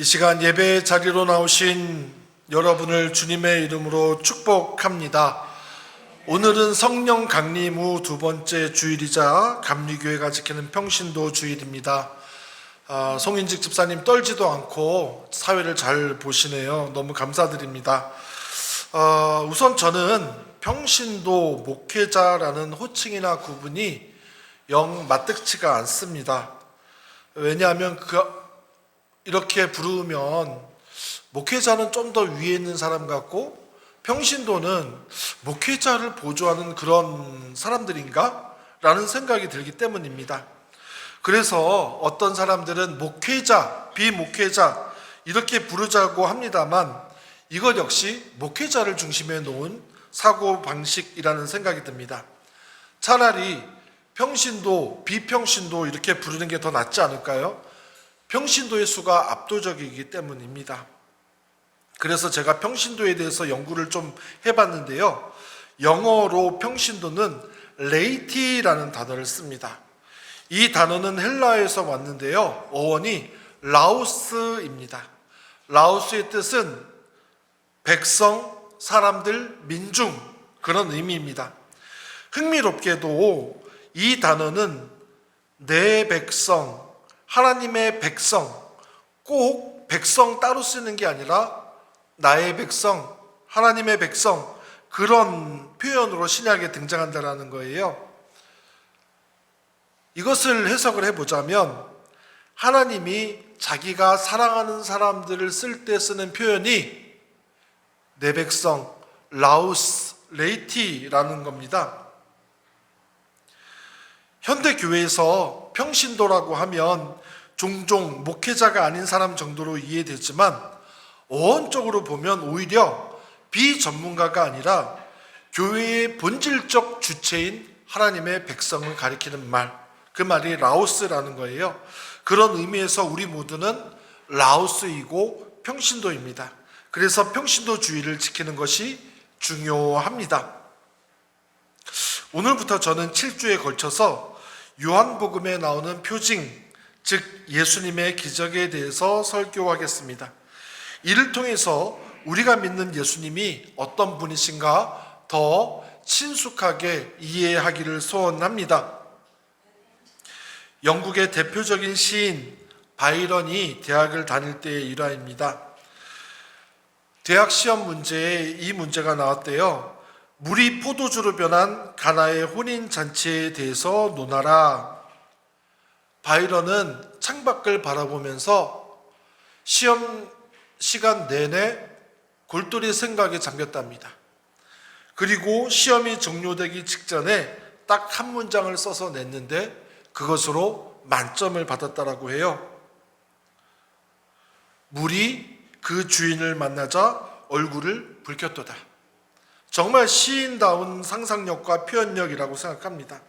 이 시간 예배 자리로 나오신 여러분을 주님의 이름으로 축복합니다. 오늘은 성령 강림 후 두 번째 주일이자 감리교회가 지키는 평신도 주일입니다. 송인직 집사님 떨지도 않고 사회를 잘 보시네요. 너무 감사드립니다. 우선 저는 평신도 목회자라는 호칭이나 구분이 영 마뜩지가 않습니다. 왜냐하면 이렇게 부르면 목회자는 좀 더 위에 있는 사람 같고 평신도는 목회자를 보조하는 그런 사람들인가? 라는 생각이 들기 때문입니다. 그래서 어떤 사람들은 목회자, 비목회자 이렇게 부르자고 합니다만 이것 역시 목회자를 중심에 놓은 사고방식이라는 생각이 듭니다. 차라리 평신도, 비평신도 이렇게 부르는 게 더 낫지 않을까요? 평신도의 수가 압도적이기 때문입니다. 그래서 제가 평신도에 대해서 연구를 좀 해봤는데요. 영어로 평신도는 레이티라는 단어를 씁니다. 이 단어는 헬라어에서 왔는데요. 어원이 라오스입니다. 라오스의 뜻은 백성, 사람들, 민중 그런 의미입니다. 흥미롭게도 이 단어는 내 백성, 하나님의 백성, 꼭 백성 따로 쓰는 게 아니라 나의 백성, 하나님의 백성 그런 표현으로 신약에 등장한다는 거예요. 이것을 해석을 해보자면 하나님이 자기가 사랑하는 사람들을 쓸 때 쓰는 표현이 내 백성, 라우스, 레이티라는 겁니다. 현대 교회에서 평신도라고 하면 종종 목회자가 아닌 사람 정도로 이해되지만 어원적으로 보면 오히려 비전문가가 아니라 교회의 본질적 주체인 하나님의 백성을 가리키는 말, 그 말이 라오스라는 거예요. 그런 의미에서 우리 모두는 라오스이고 평신도입니다. 그래서 평신도주의를 지키는 것이 중요합니다. 오늘부터 저는 7주에 걸쳐서 요한복음에 나오는 표징, 즉 예수님의 기적에 대해서 설교하겠습니다. 이를 통해서 우리가 믿는 예수님이 어떤 분이신가 더 친숙하게 이해하기를 소원합니다. 영국의 대표적인 시인 바이런이 대학을 다닐 때의 일화입니다. 대학 시험 문제에 이 문제가 나왔대요. 물이 포도주로 변한 가나의 혼인잔치에 대해서 논하라. 바이런은 창밖을 바라보면서 시험 시간 내내 골똘히 생각에 잠겼답니다. 그리고 시험이 종료되기 직전에 딱 한 문장을 써서 냈는데 그것으로 만점을 받았다라고 해요. 물이 그 주인을 만나자 얼굴을 붉혔도다. 정말 시인다운 상상력과 표현력이라고 생각합니다.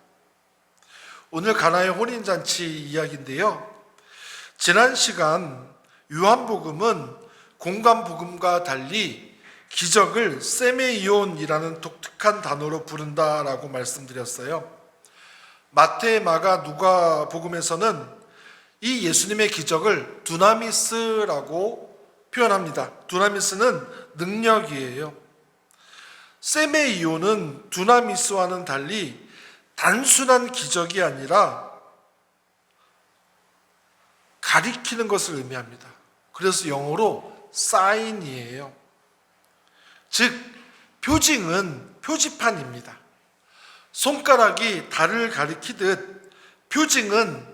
오늘 가나의 혼인잔치 이야기인데요. 지난 시간 요한복음은 공간복음과 달리 기적을 세메이온이라는 독특한 단어로 부른다라고 말씀드렸어요. 마태, 마가, 누가 복음에서는 이 예수님의 기적을 두나미스라고 표현합니다. 두나미스는 능력이에요. 세메이온은 두나미스와는 달리 단순한 기적이 아니라 가리키는 것을 의미합니다. 그래서 영어로 사인이에요. 즉 표징은 표지판입니다. 손가락이 달을 가리키듯 표징은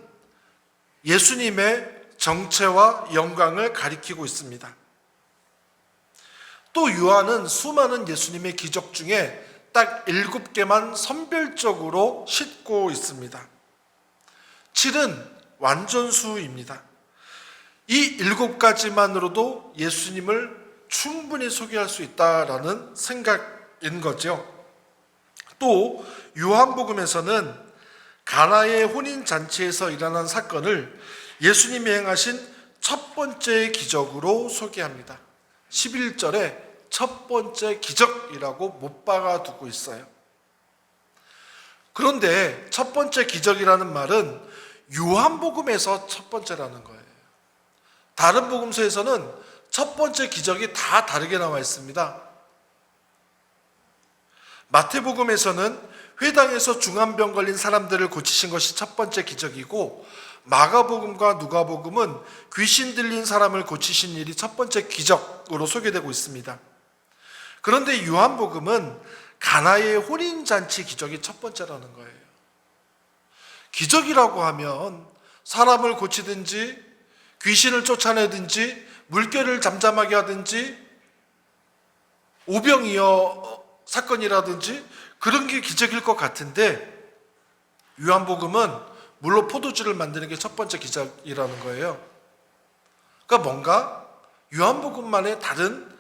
예수님의 정체와 영광을 가리키고 있습니다. 또 요한은 수많은 예수님의 기적 중에 딱 7개만 선별적으로 싣고 있습니다. 7은 완전수입니다. 이 7가지만으로도 예수님을 충분히 소개할 수 있다라는 생각인 거죠. 또 요한복음에서는 가나의 혼인잔치에서 일어난 사건을 예수님이 행하신 첫 번째 기적으로 소개합니다. 11절에 첫 번째 기적이라고 못 박아두고 있어요. 그런데 첫 번째 기적이라는 말은 요한복음에서 첫 번째라는 거예요. 다른 복음서에서는 첫 번째 기적이 다 다르게 나와 있습니다. 마태복음에서는 회당에서 중환병 걸린 사람들을 고치신 것이 첫 번째 기적이고, 마가복음과 누가복음은 귀신 들린 사람을 고치신 일이 첫 번째 기적으로 소개되고 있습니다. 그런데 요한복음은 가나의 혼인잔치 기적이 첫 번째라는 거예요. 기적이라고 하면 사람을 고치든지 귀신을 쫓아내든지 물결을 잠잠하게 하든지 오병이어 사건이라든지 그런 게 기적일 것 같은데, 요한복음은 물로 포도주를 만드는 게 첫 번째 기적이라는 거예요. 그러니까 뭔가 요한복음만의 다른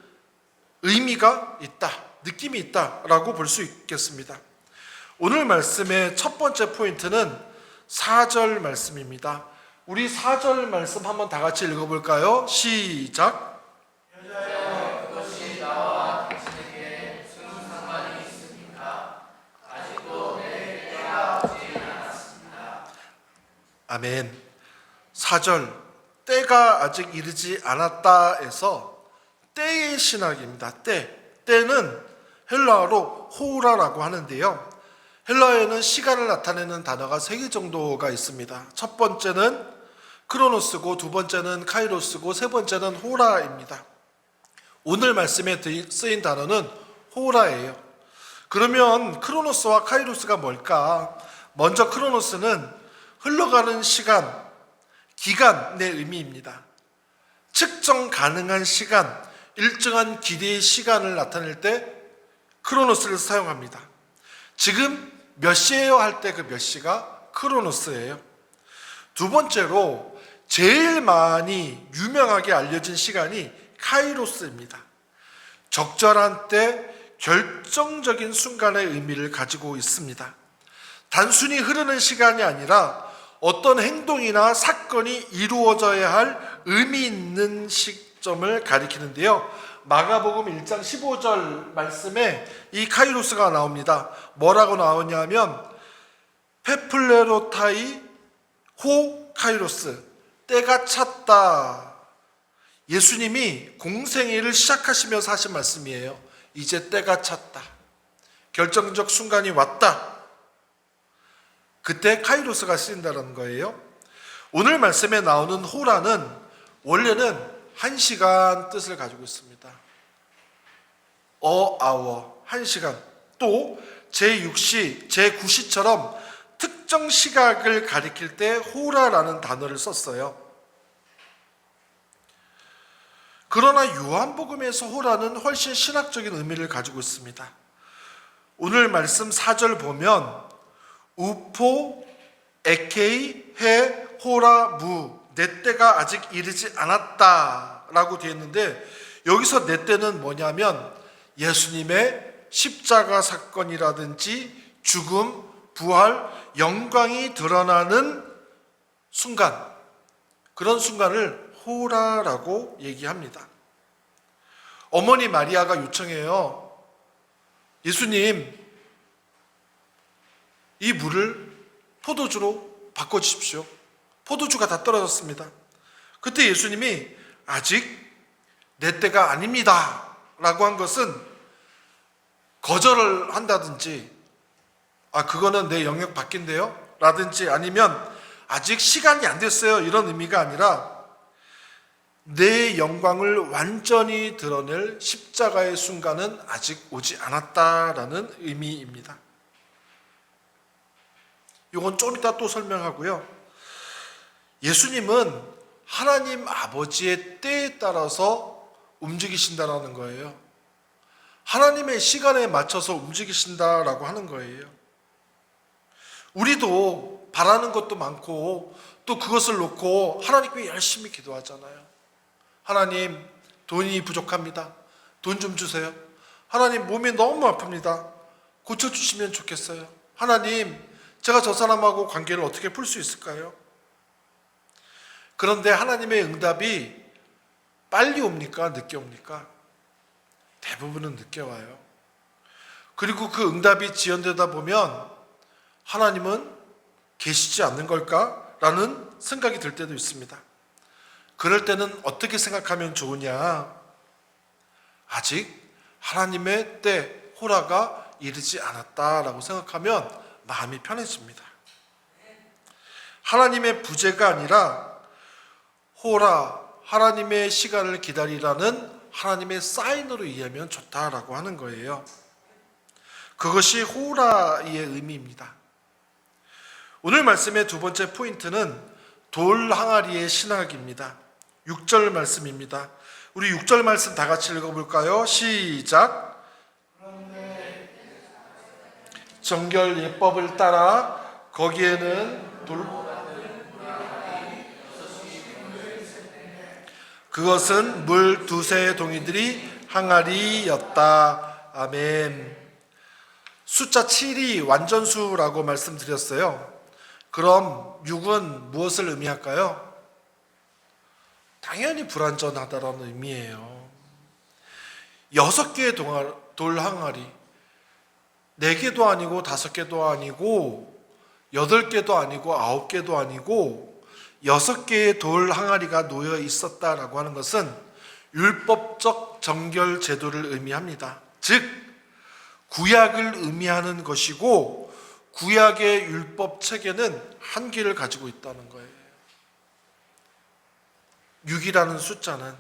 의미가 있다, 느낌이 있다라고 볼 수 있겠습니다. 오늘 말씀의 첫 번째 포인트는 4절 말씀입니다. 우리 4절 말씀 한번 다 같이 읽어볼까요? 시작. 그것이 나와 당신에게 무슨 상관이 있습니까? 아직도 내 때가 오지 않았습니다. 아멘. 4절, 때가 아직 이르지 않았다에서 때의 신학입니다. 때는 헬라어로 호라라고 하는데요. 헬라어에는 시간을 나타내는 단어가 3개 정도가 있습니다. 첫 번째는 크로노스고, 두 번째는 카이로스고, 세 번째는 호라입니다. 오늘 말씀에 쓰인 단어는 호라예요. 그러면 크로노스와 카이로스가 뭘까? 먼저 크로노스는 흘러가는 시간, 기간의 의미입니다. 측정 가능한 시간, 일정한 기대의 시간을 나타낼 때 크로노스를 사용합니다. 지금 몇 시예요 할 때 그 몇 시가 크로노스예요. 두 번째로 제일 많이 유명하게 알려진 시간이 카이로스입니다. 적절한 때, 결정적인 순간의 의미를 가지고 있습니다. 단순히 흐르는 시간이 아니라 어떤 행동이나 사건이 이루어져야 할 의미 있는 시점을 가리키는데요. 마가복음 1장 15절 말씀에 이 카이로스가 나옵니다. 뭐라고 나오냐면 페플레로타이 호 카이로스, 때가 찼다. 예수님이 공생애를 시작하시면서 하신 말씀이에요. 이제 때가 찼다. 결정적 순간이 왔다. 그때 카이로스가 쓰인다는 거예요. 오늘 말씀에 나오는 호라는 원래는 1시간 뜻을 가지고 있습니다. hour, 1시간. 또 제6시, 제9시처럼 특정 시각을 가리킬 때 호라라는 단어를 썼어요. 그러나 요한복음에서 호라는 훨씬 신학적인 의미를 가지고 있습니다. 오늘 말씀 4절 보면 우포 에케이 해 호라 무, 내 때가 아직 이르지 않았다 라고 되어 있는데, 여기서 내 때는 뭐냐면 예수님의 십자가 사건이라든지 죽음, 부활, 영광이 드러나는 순간, 그런 순간을 호라라고 얘기합니다. 어머니 마리아가 요청해요. 예수님, 이 물을 포도주로 바꿔주십시오. 포도주가 다 떨어졌습니다. 그때 예수님이 아직 내 때가 아닙니다 라고 한 것은 거절을 한다든지, 그거는 내 영역 밖인데요 라든지, 아니면 아직 시간이 안 됐어요, 이런 의미가 아니라 내 영광을 완전히 드러낼 십자가의 순간은 아직 오지 않았다라는 의미입니다. 이건 좀 이따 또 설명하고요. 예수님은 하나님 아버지의 때에 따라서 움직이신다라는 거예요. 하나님의 시간에 맞춰서 움직이신다라고 하는 거예요. 우리도 바라는 것도 많고 또 그것을 놓고 하나님께 열심히 기도하잖아요. 하나님, 돈이 부족합니다. 돈 좀 주세요. 하나님, 몸이 너무 아픕니다. 고쳐주시면 좋겠어요. 하나님, 제가 저 사람하고 관계를 어떻게 풀 수 있을까요? 그런데 하나님의 응답이 빨리 옵니까? 늦게 옵니까? 대부분은 늦게 와요. 그리고 그 응답이 지연되다 보면 하나님은 계시지 않는 걸까? 라는 생각이 들 때도 있습니다. 그럴 때는 어떻게 생각하면 좋으냐? 아직 하나님의 때 호라가 이르지 않았다라고 생각하면 마음이 편해집니다. 하나님의 부재가 아니라 호라, 하나님의 시간을 기다리라는 하나님의 사인으로 이해하면 좋다라고 하는 거예요. 그것이 호라의 의미입니다. 오늘 말씀의 두 번째 포인트는 돌 항아리의 신학입니다. 6절 말씀입니다. 우리 6절 말씀 다 같이 읽어볼까요? 시작. 정결 예법을 따라 거기에는 그것은 물 두세 동이들이 항아리였다. 아멘. 숫자 7이 완전수라고 말씀드렸어요. 그럼 6은 무엇을 의미할까요? 당연히 불완전하다라는 의미예요. 6개의 돌 항아리, 4개도 아니고 5개도 아니고 8개도 아니고 9개도 아니고 6개의 돌 항아리가 놓여 있었다라고 하는 것은 율법적 정결 제도를 의미합니다. 즉 구약을 의미하는 것이고 구약의 율법 체계는 한계를 가지고 있다는 거예요. 6이라는 숫자는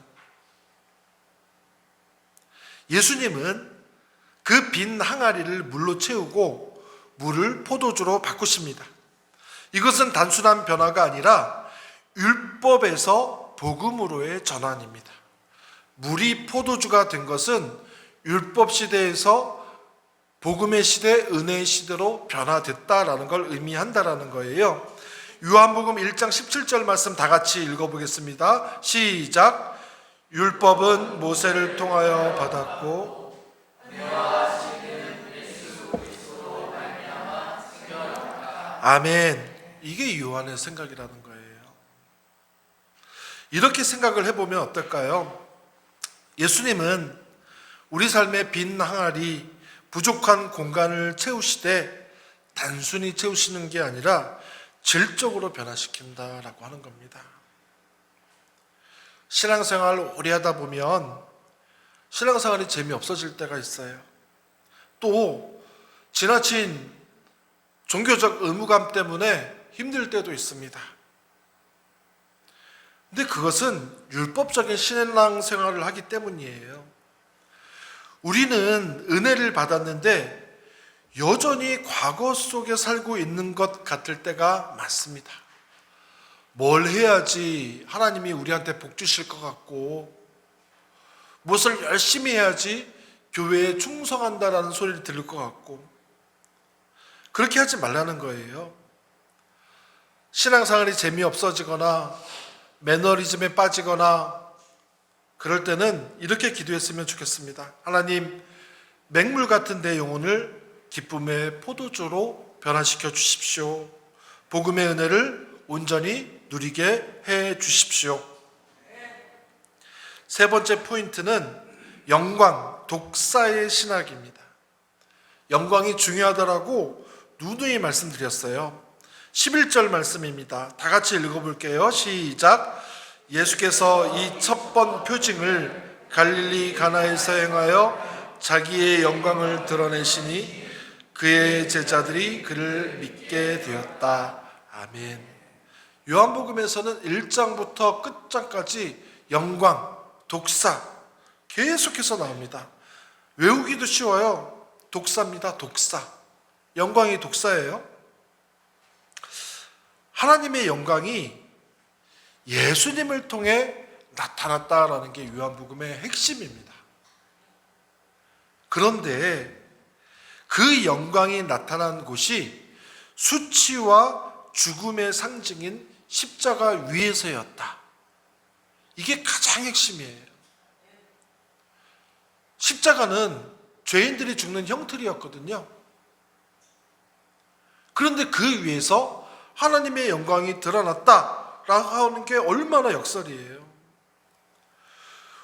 예수님은 그 빈 항아리를 물로 채우고 물을 포도주로 바꾸십니다. 이것은 단순한 변화가 아니라 율법에서 복음으로의 전환입니다. 물이 포도주가 된 것은 율법 시대에서 복음의 시대, 은혜의 시대로 변화됐다라는 걸 의미한다라는 거예요. 요한복음 1장 17절 말씀 다 같이 읽어보겠습니다. 시작. 율법은 모세를 통하여 받았고 아멘. 이게 요한의 생각이라는 거예요. 이렇게 생각을 해보면 어떨까요? 예수님은 우리 삶의 빈 항아리, 부족한 공간을 채우시되 단순히 채우시는 게 아니라 질적으로 변화시킨다라고 하는 겁니다. 신앙생활 오래 하다 보면 신앙생활이 재미없어질 때가 있어요. 또 지나친 종교적 의무감 때문에 힘들 때도 있습니다. 근데 그것은 율법적인 신앙생활을 하기 때문이에요. 우리는 은혜를 받았는데 여전히 과거 속에 살고 있는 것 같을 때가 많습니다. 뭘 해야지 하나님이 우리한테 복 주실 것 같고 무엇을 열심히 해야지 교회에 충성한다라는 소리를 들을 것 같고 그렇게 하지 말라는 거예요. 신앙생활이 재미없어지거나 매너리즘에 빠지거나 그럴 때는 이렇게 기도했으면 좋겠습니다. 하나님, 맹물 같은 내 영혼을 기쁨의 포도주로 변화시켜 주십시오. 복음의 은혜를 온전히 누리게 해 주십시오. 세 번째 포인트는 영광, 독사의 신학입니다. 영광이 중요하다라고 누누이 말씀드렸어요. 11절 말씀입니다. 다 같이 읽어볼게요. 시작. 예수께서 이 첫 번 표징을 갈릴리 가나에서 행하여 자기의 영광을 드러내시니 그의 제자들이 그를 믿게 되었다. 아멘. 요한복음에서는 1장부터 끝장까지 영광, 독사 계속해서 나옵니다. 외우기도 쉬워요. 독사입니다. 독사. 영광이 독사예요. 하나님의 영광이 예수님을 통해 나타났다라는 게 요한복음의 핵심입니다. 그런데 그 영광이 나타난 곳이 수치와 죽음의 상징인 십자가 위에서였다. 이게 가장 핵심이에요. 십자가는 죄인들이 죽는 형틀이었거든요. 그런데 그 위에서 하나님의 영광이 드러났다라고 하는 게 얼마나 역설이에요.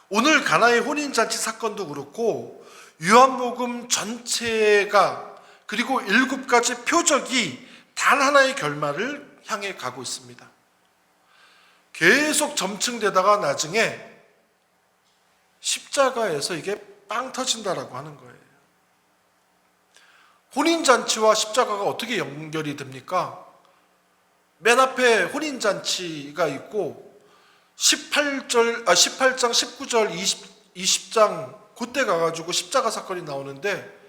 오늘 가나의 혼인잔치 사건도 그렇고 요한복음 전체가 그리고 7가지 표적이 단 하나의 결말을 향해 가고 있습니다. 계속 점층되다가 나중에 십자가에서 이게 빵 터진다라고 하는 거예요. 혼인잔치와 십자가가 어떻게 연결이 됩니까? 맨 앞에 혼인잔치가 있고 18장, 19절, 20장 그때 가가지고 십자가 사건이 나오는데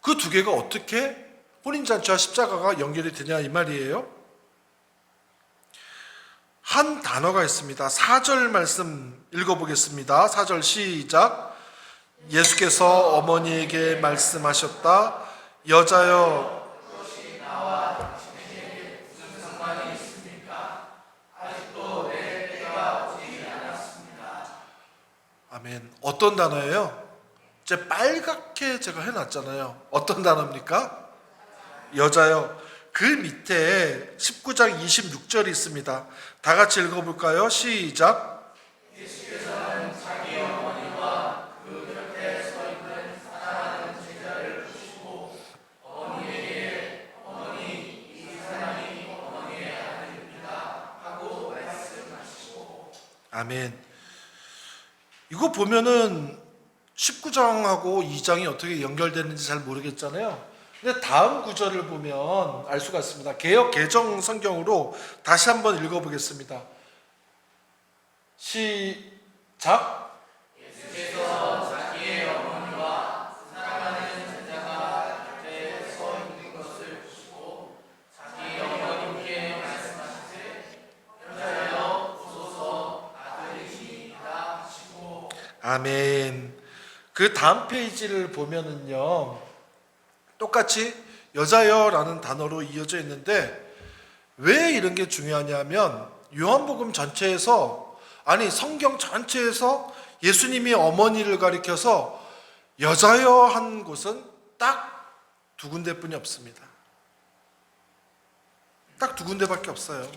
그 두 개가 어떻게 혼인잔치와 십자가가 연결이 되냐 이 말이에요. 한 단어가 있습니다. 4절 말씀 읽어보겠습니다. 4절 시작. 예수께서 어머니에게 말씀하셨다. 여자여, 아멘. 어떤 단어예요? 이제 빨갛게 제가 해놨잖아요. 어떤 단어입니까? 여자요. 그 밑에 19장 26절이 있습니다. 다 같이 읽어볼까요? 시작. 아멘. 이거 보면은 19장하고 2장이 어떻게 연결되는지 잘 모르겠잖아요. 근데 다음 구절을 보면 알 수가 있습니다. 개역 개정 성경으로 다시 한번 읽어보겠습니다. 시작. 아멘. 그 다음 페이지를 보면은요, 똑같이 여자여라는 단어로 이어져 있는데 왜 이런 게 중요하냐면 요한복음 전체에서, 아니 성경 전체에서 예수님이 어머니를 가리켜서 여자여 한 곳은 딱 두 군데뿐이 없습니다. 딱 두 군데밖에 없어요.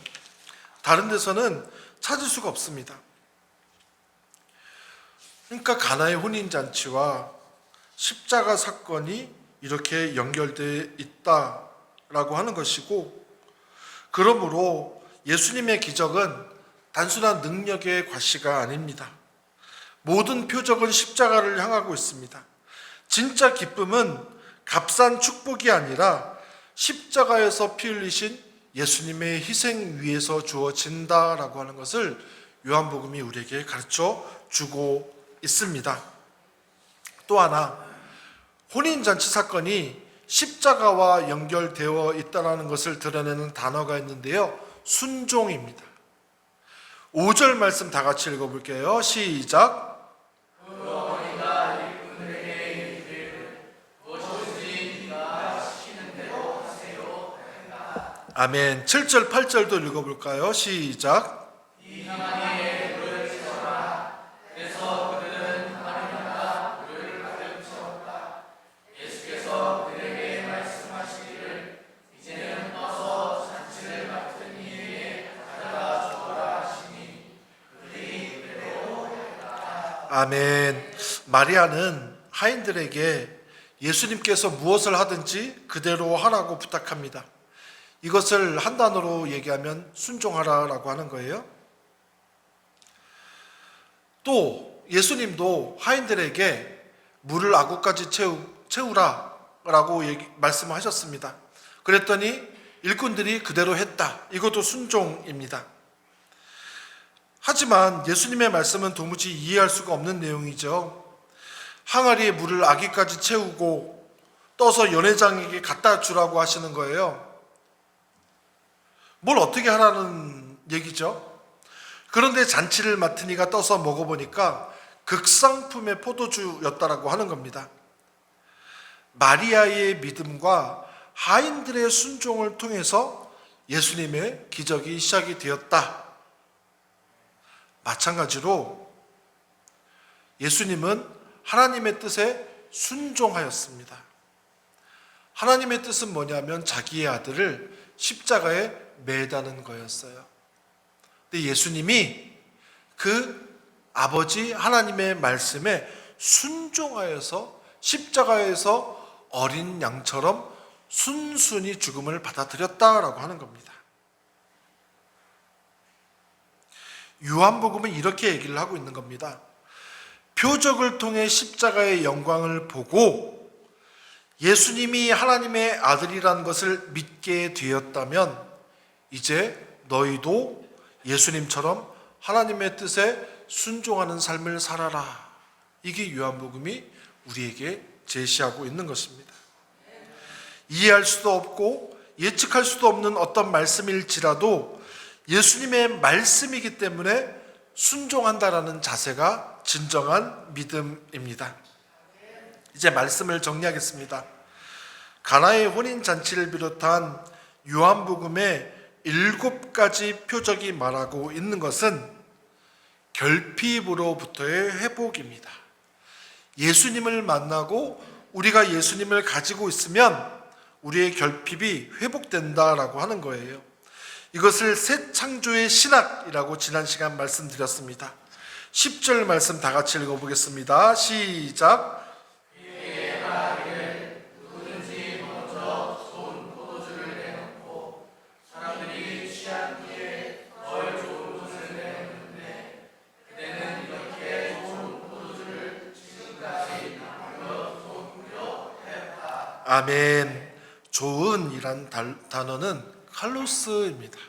다른 데서는 찾을 수가 없습니다. 그러니까 가나의 혼인잔치와 십자가 사건이 이렇게 연결되어 있다라고 하는 것이고, 그러므로 예수님의 기적은 단순한 능력의 과시가 아닙니다. 모든 표적은 십자가를 향하고 있습니다. 진짜 기쁨은 값싼 축복이 아니라 십자가에서 피 흘리신 예수님의 희생 위에서 주어진다라고 하는 것을 요한복음이 우리에게 가르쳐 주고 있습니다. 또 하나, 혼인잔치 사건이 십자가와 연결되어 있다는 것을 드러내는 단어가 있는데요. 순종입니다. 5절 말씀 다 같이 읽어볼게요. 시작. 아멘. 7절 8절도 읽어볼까요? 시작. 아멘. 마리아는 하인들에게 예수님께서 무엇을 하든지 그대로 하라고 부탁합니다. 이것을 한 단어로 얘기하면 순종하라라고 하는 거예요. 또 예수님도 하인들에게 물을 아구까지 채우라라고 말씀하셨습니다. 그랬더니 일꾼들이 그대로 했다. 이것도 순종입니다. 하지만 예수님의 말씀은 도무지 이해할 수가 없는 내용이죠. 항아리에 물을 아기까지 채우고 떠서 연회장에게 갖다 주라고 하시는 거예요. 뭘 어떻게 하라는 얘기죠? 그런데 잔치를 맡은 이가 떠서 먹어보니까 극상품의 포도주였다라고 하는 겁니다. 마리아의 믿음과 하인들의 순종을 통해서 예수님의 기적이 시작이 되었다. 마찬가지로 예수님은 하나님의 뜻에 순종하였습니다. 하나님의 뜻은 뭐냐면 자기의 아들을 십자가에 매다는 거였어요. 근데 예수님이 그 아버지 하나님의 말씀에 순종하여서 십자가에서 어린 양처럼 순순히 죽음을 받아들였다라고 하는 겁니다. 요한복음은 이렇게 얘기를 하고 있는 겁니다. 표적을 통해 십자가의 영광을 보고 예수님이 하나님의 아들이라는 것을 믿게 되었다면 이제 너희도 예수님처럼 하나님의 뜻에 순종하는 삶을 살아라. 이게 요한복음이 우리에게 제시하고 있는 것입니다. 이해할 수도 없고 예측할 수도 없는 어떤 말씀일지라도 예수님의 말씀이기 때문에 순종한다라는 자세가 진정한 믿음입니다. 이제 말씀을 정리하겠습니다. 가나의 혼인잔치를 비롯한 요한복음의 7가지 표적이 말하고 있는 것은 결핍으로부터의 회복입니다. 예수님을 만나고 우리가 예수님을 가지고 있으면 우리의 결핍이 회복된다라고 하는 거예요. 이것을 새 창조의 신학이라고 지난 시간 말씀드렸습니다. 10절 말씀 다 같이 읽어보겠습니다. 시작. 아멘. 좋은이란 단어는 칼로스입니다.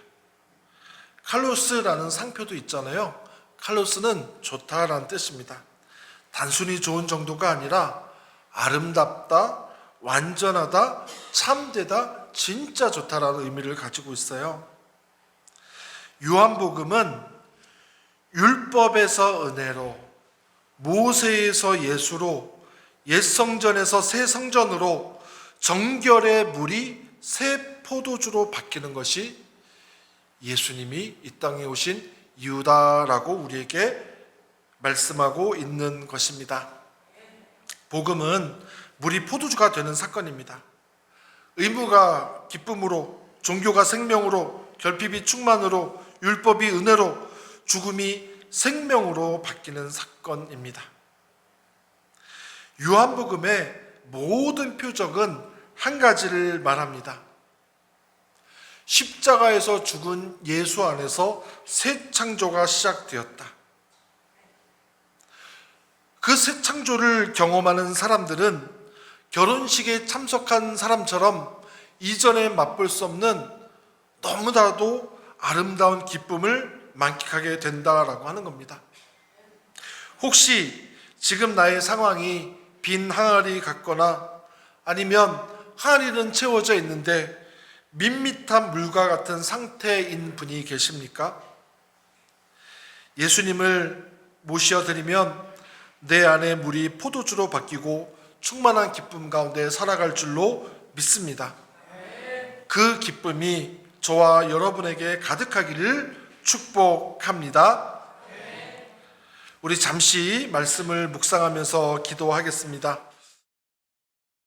칼로스라는 상표도 있잖아요. 칼로스는 좋다라는 뜻입니다. 단순히 좋은 정도가 아니라 아름답다, 완전하다, 참되다, 진짜 좋다라는 의미를 가지고 있어요. 요한복음은 율법에서 은혜로, 모세에서 예수로, 옛성전에서 새 성전으로 정결의 물이 새 포도주로 바뀌는 것이 예수님이 이 땅에 오신 이유다라고 우리에게 말씀하고 있는 것입니다. 복음은 물이 포도주가 되는 사건입니다. 의무가 기쁨으로, 종교가 생명으로, 결핍이 충만으로, 율법이 은혜로, 죽음이 생명으로 바뀌는 사건입니다. 요한복음의 모든 표적은 한 가지를 말합니다. 십자가에서 죽은 예수 안에서 새 창조가 시작되었다. 그 새 창조를 경험하는 사람들은 결혼식에 참석한 사람처럼 이전에 맛볼 수 없는 너무나도 아름다운 기쁨을 만끽하게 된다라고 하는 겁니다. 혹시 지금 나의 상황이 빈 항아리 같거나 아니면 항아리는 채워져 있는데 밋밋한 물과 같은 상태인 분이 계십니까? 예수님을 모셔드리면 내 안에 물이 포도주로 바뀌고 충만한 기쁨 가운데 살아갈 줄로 믿습니다. 그 기쁨이 저와 여러분에게 가득하기를 축복합니다. 우리 잠시 말씀을 묵상하면서 기도하겠습니다.